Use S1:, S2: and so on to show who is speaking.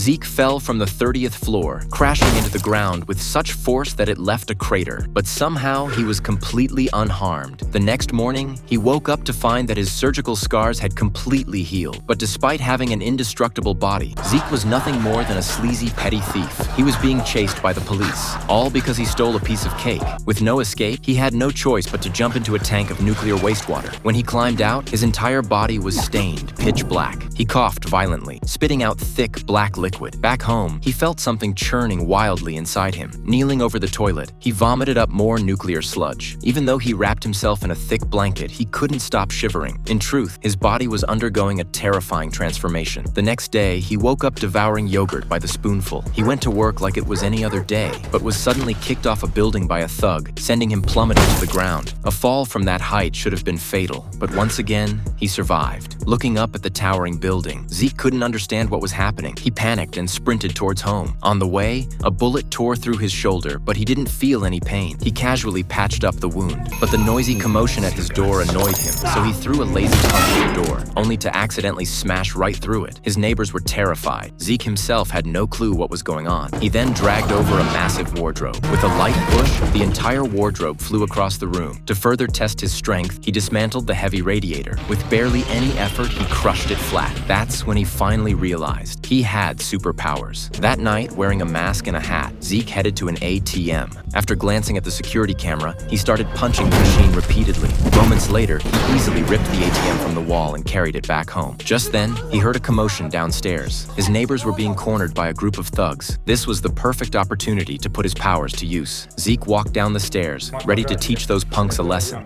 S1: Zeke fell from the 30th floor, crashing into the ground with such force that it left a crater. But somehow, he was completely unharmed. The next morning, he woke up to find that his surgical scars had completely healed. But despite having an indestructible body, Zeke was nothing more than a sleazy, petty thief. He was being chased by the police, all because he stole a piece of cake. With no escape, he had no choice but to jump into a tank of nuclear wastewater. When he climbed out, his entire body was stained, pitch black. He coughed violently, spitting out thick, black liquid. Back home, he felt something churning wildly inside him. Kneeling over the toilet, he vomited up more nuclear sludge. Even though he wrapped himself in a thick blanket, he couldn't stop shivering. In truth, his body was undergoing a terrifying transformation. The next day, he woke up devouring yogurt by the spoonful. He went to work like it was any other day, but was suddenly kicked off a building by a thug, sending him plummeting to the ground. A fall from that height should have been fatal, but once again, he survived. Looking up at the towering building, Zeke couldn't understand what was happening. He panicked and sprinted towards home. On the way, a bullet tore through his shoulder, but he didn't feel any pain. He casually patched up the wound, but the noisy commotion at his door annoyed him, so he threw a lazy punch at the door, only to accidentally smash right through it. His neighbors were terrified. Zeke himself had no clue what was going on. He then dragged over a massive wardrobe. With a light push, the entire wardrobe flew across the room. To further test his strength, he dismantled the heavy radiator. With barely any effort, he crushed it flat. That's when he finally realized he had superpowers. That night, wearing a mask and a hat, Zeke headed to an ATM. After glancing at the security camera, he started punching the machine repeatedly. Moments later, he easily ripped the ATM from the wall and carried it back home. Just then, he heard a commotion downstairs. His neighbors were being cornered by a group of thugs. This was the perfect opportunity to put his powers to use. Zeke walked down the stairs, ready to teach those punks a lesson.